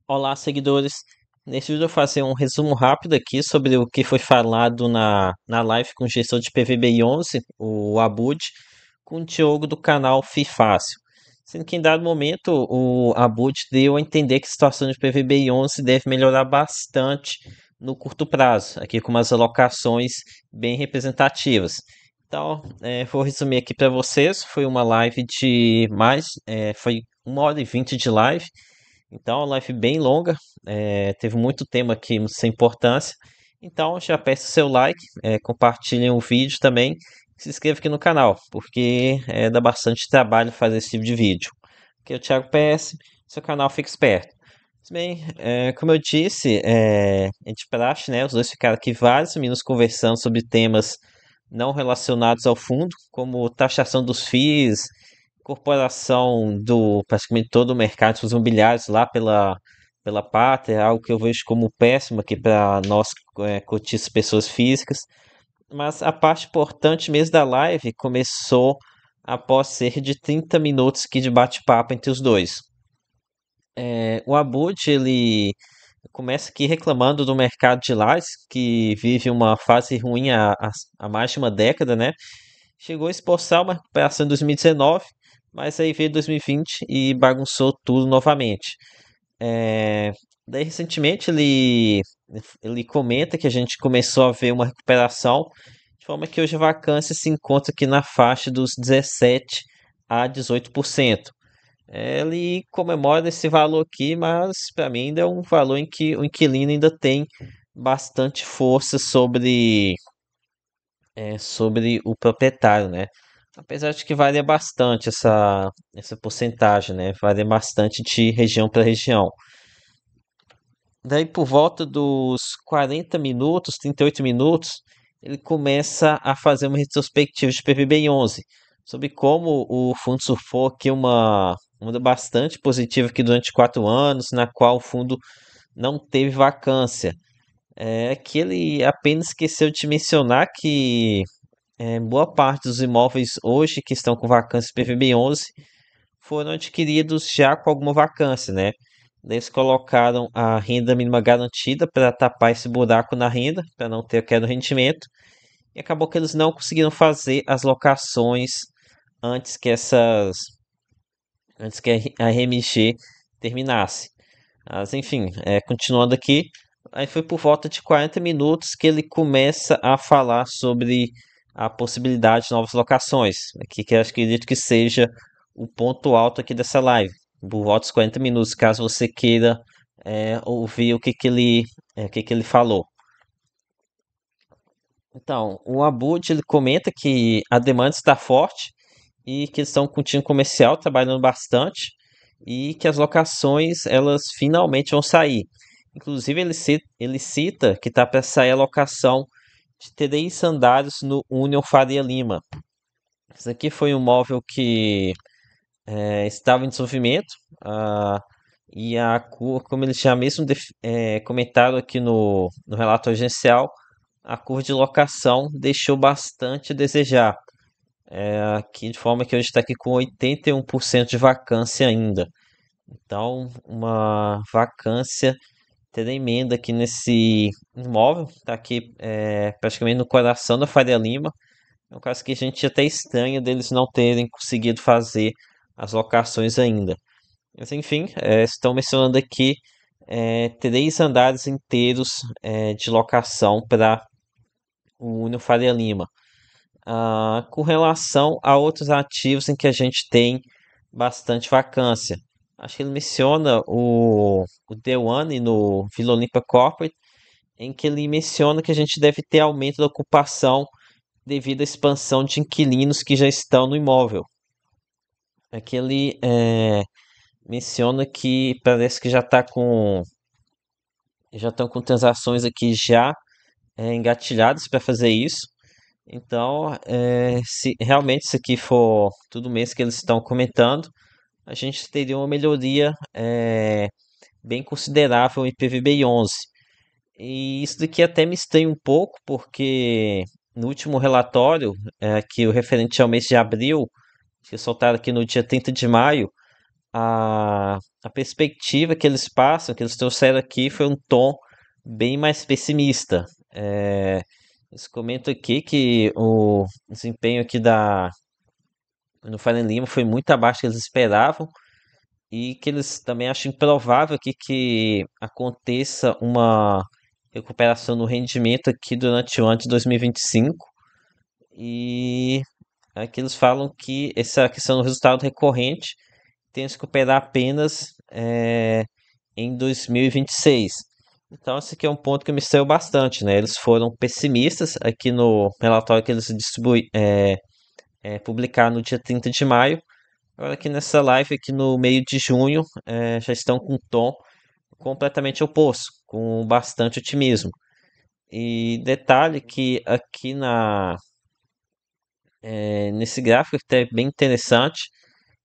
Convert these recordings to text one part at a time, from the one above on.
Olá, seguidores. Nesse vídeo eu vou fazer um resumo rápido aqui sobre o que foi falado na live com o gestor de PVB11, o Abud, com o Diogo do canal FIFácil. Sendo que em dado momento o Abud deu a entender que a situação de PVB11 deve melhorar bastante no curto prazo, aqui com umas alocações bem representativas. Então, vou resumir aqui para vocês. Foi uma live de foi 1h20 de live. Então, uma live bem longa, teve muito tema aqui sem importância. Então, já peço seu like, compartilhem o vídeo também, se inscreva aqui no canal, porque dá bastante trabalho fazer esse tipo de vídeo. Aqui é o Thiago PS, seu canal fica esperto. Mas bem, como eu disse, é de praxe, né? Os dois ficaram aqui vários minutos conversando sobre temas não relacionados ao fundo, como taxação dos FIIs, incorporação do praticamente todo o mercado de fundos imobiliários lá pela Pátria, é algo que eu vejo como péssimo aqui para nós, cotistas pessoas físicas. Mas a parte importante mesmo da live começou após cerca de 30 minutos aqui de bate-papo entre os dois. O Abud, ele começa aqui reclamando do mercado de lajes, que vive uma fase ruim há mais de uma década, né? Chegou a esboçar uma recuperação em 2019, mas aí veio 2020 e bagunçou tudo novamente. É, Daí, recentemente, ele comenta que a gente começou a ver uma recuperação, de forma que hoje a vacância se encontra aqui na faixa dos 17 a 18%. Ele comemora esse valor aqui, mas para mim ainda é um valor em que o inquilino ainda tem bastante força sobre o proprietário, né? Apesar de que varia bastante essa porcentagem, né? Varia bastante de região para região. Daí, por volta dos 40 minutos, 38 minutos, ele começa a fazer uma retrospectiva de PVB em 11, sobre como o fundo surfou aqui uma onda bastante positiva aqui durante 4 anos, na qual o fundo não teve vacância. É que ele apenas esqueceu de mencionar que boa parte dos imóveis hoje que estão com vacância PVB11 foram adquiridos já com alguma vacância, né? Daí eles colocaram a renda mínima garantida para tapar esse buraco na renda, para não ter queda no rendimento, e acabou que eles não conseguiram fazer as locações antes que a RMG terminasse. Mas enfim, continuando aqui, aí foi por volta de 40 minutos que ele começa a falar sobre a possibilidade de novas locações, aqui que eu acredito que seja o ponto alto aqui dessa live, por volta dos 40 minutos, caso você queira ouvir o que que ele falou. Então, o Abud ele comenta que a demanda está forte e que eles estão com o time comercial trabalhando bastante e que as locações elas finalmente vão sair. Inclusive ele cita que está para sair a locação de 3 andares no Union Faria Lima. Isso aqui foi um móvel que estava em desenvolvimento, e como eles já mesmo comentaram aqui no relato agencial, a curva de locação deixou bastante a desejar. Aqui de forma que hoje está aqui com 81% de vacância ainda. Então, uma vacância tremenda aqui nesse imóvel. Está aqui praticamente no coração da Faria Lima. É um caso que a gente até estranha deles não terem conseguido fazer as locações ainda. Mas enfim, estão mencionando aqui 3 andares inteiros de locação para o Uno Faria Lima. Com relação a outros ativos em que a gente tem bastante vacância. Acho que ele menciona o The One no Vila Olímpia Corporate, em que ele menciona que a gente deve ter aumento da ocupação devido à expansão de inquilinos que já estão no imóvel. Aqui ele menciona que parece que já estão com transações aqui já engatilhadas para fazer isso. Então, se realmente isso aqui for tudo mesmo que eles estão comentando, a gente teria uma melhoria bem considerável em PVB 11. E isso daqui até me estranha um pouco, porque no último relatório, que o referente ao mês de abril, que soltaram aqui no dia 30 de maio, a perspectiva que eles passam, que eles trouxeram aqui, foi um tom bem mais pessimista. Eles comentam aqui que o desempenho aqui no Faria Lima foi muito abaixo do que eles esperavam e que eles também acham improvável aqui que aconteça uma recuperação no rendimento aqui durante o ano de 2025. E aqui eles falam que essa questão do resultado recorrente tem que se recuperar apenas em 2026. Então, esse aqui é um ponto que me estranhou bastante, né? Eles foram pessimistas aqui no relatório que eles publicaram no dia 30 de maio. Agora aqui nessa live, aqui no meio de junho, já estão com um tom completamente oposto, com bastante otimismo. E detalhe que aqui nesse gráfico, que é bem interessante,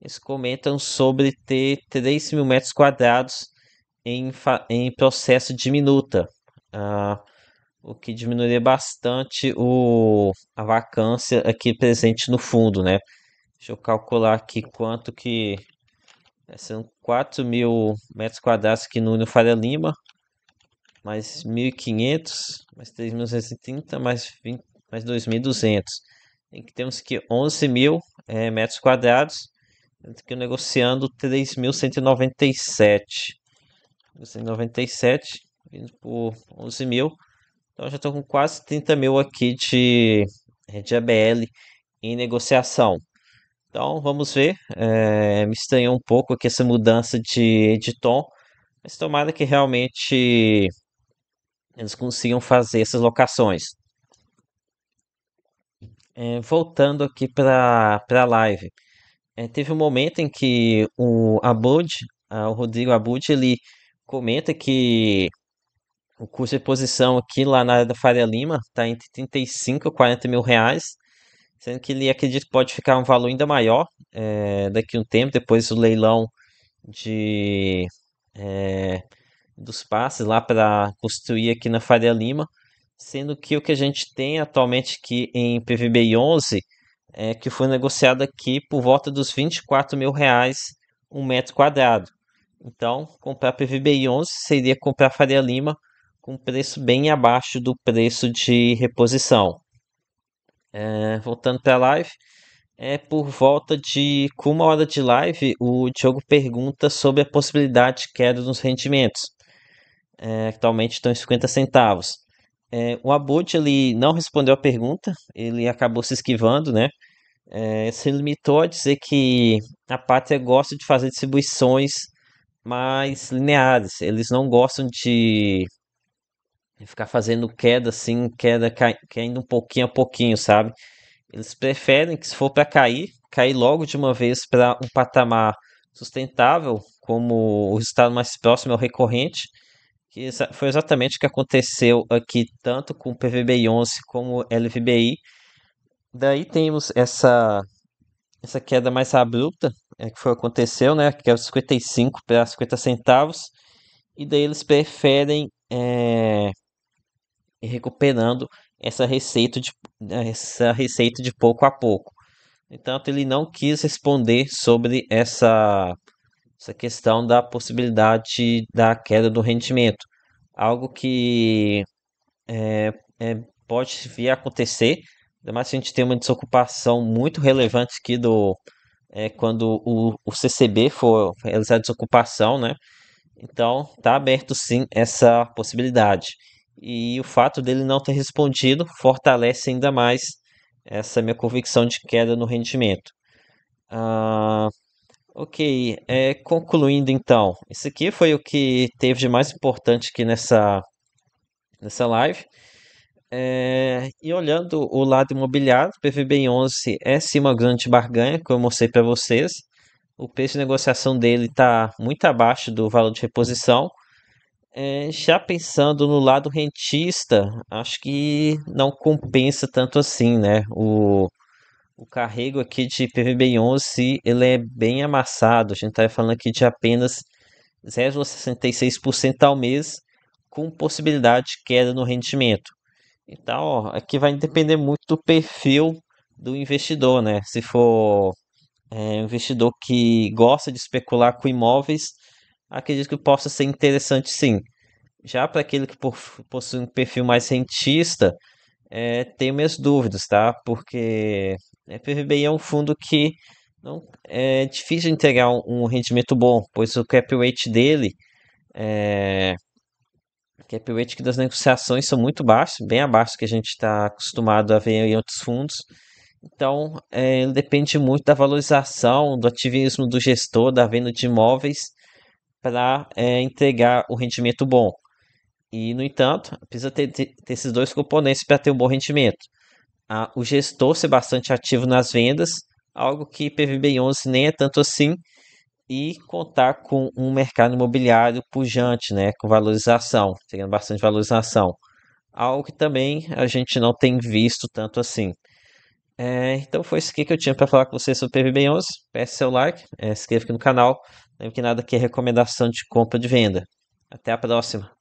eles comentam sobre ter 3 mil metros quadrados em processo de minuta, ah, o que diminuiria bastante a vacância aqui presente no fundo, né? Deixa eu calcular aqui quanto que são 4 mil metros quadrados aqui no Faria Lima, mais 1.500, mais 3.930, mais 2.200. Em que temos aqui 11 mil metros quadrados, aqui negociando 3.197. 197 vindo por 11 mil. Então já estou com quase 30 mil aqui de ABL em negociação. Então vamos ver. Me estranhou um pouco aqui essa mudança de tom, mas tomara que realmente eles consigam fazer essas locações. Voltando aqui para a live, teve um momento em que o Rodrigo Abud, ele comenta que o custo de reposição aqui lá na área da Faria Lima está entre 35 e 40 mil reais, sendo que ele acredita que pode ficar um valor ainda maior daqui a um tempo, depois do leilão de, é, dos passes lá para construir aqui na Faria Lima, sendo que o que a gente tem atualmente aqui em PVBI 11 que foi negociado aqui por volta dos 24 mil reais um metro quadrado. Então, comprar PVBI 11 seria comprar Faria Lima com preço bem abaixo do preço de reposição. Voltando para a live, por volta com 1 hora de live, o Diogo pergunta sobre a possibilidade de queda nos rendimentos. Atualmente estão em 50 centavos. O Abud ele não respondeu a pergunta, ele acabou se esquivando, né? Se limitou a dizer que a Pátria gosta de fazer distribuições mais lineares. Eles não gostam de ficar fazendo queda assim, caindo um pouquinho a pouquinho, sabe? Eles preferem que se for para cair logo de uma vez para um patamar sustentável, como o resultado mais próximo é o recorrente, que foi exatamente o que aconteceu aqui, tanto com o PVBI 11 como o LVBI. Daí temos essa queda mais abrupta, que aconteceu, né? Que é os 55 para 50 centavos. E daí eles preferem ir recuperando essa receita de pouco a pouco. Então ele não quis responder sobre essa questão da possibilidade da queda do rendimento. Algo que pode vir a acontecer, ainda mais se a gente tem uma desocupação muito relevante aqui quando o CCB for realizar a desocupação, né? Então, tá aberto sim essa possibilidade. E o fato dele não ter respondido fortalece ainda mais essa minha convicção de queda no rendimento. Ah, ok, concluindo então, isso aqui foi o que teve de mais importante aqui nessa live. E olhando o lado imobiliário, o PVB 11 é sim uma grande barganha, como eu mostrei para vocês. O preço de negociação dele está muito abaixo do valor de reposição. Já pensando no lado rentista, acho que não compensa tanto assim, né? O carrego aqui de PVB 11 ele é bem amassado. A gente está falando aqui de apenas 0,66% ao mês, com possibilidade de queda no rendimento. Então, ó, aqui vai depender muito do perfil do investidor, né? Se for um investidor que gosta de especular com imóveis, acredito que possa ser interessante sim. Já para aquele que possui um perfil mais rentista, tenho minhas dúvidas, tá? Porque PVBI é um fundo que não é difícil de entregar um rendimento bom, pois o cap rate dele, é, cap rate que das negociações são muito baixos, bem abaixo do que a gente está acostumado a ver em outros fundos. Então, ele depende muito da valorização, do ativismo do gestor, da venda de imóveis para entregar o rendimento bom. E, no entanto, precisa ter esses dois componentes para ter um bom rendimento. O gestor ser bastante ativo nas vendas, algo que PVB11 nem é tanto assim, e contar com um mercado imobiliário pujante, né, com valorização, tendo bastante valorização, algo que também a gente não tem visto tanto assim. Então foi isso aqui que eu tinha para falar com você sobre PVB11. Peça seu like, se inscreva aqui no canal. Lembre que nada aqui é recomendação de compra ou de venda. Até a próxima.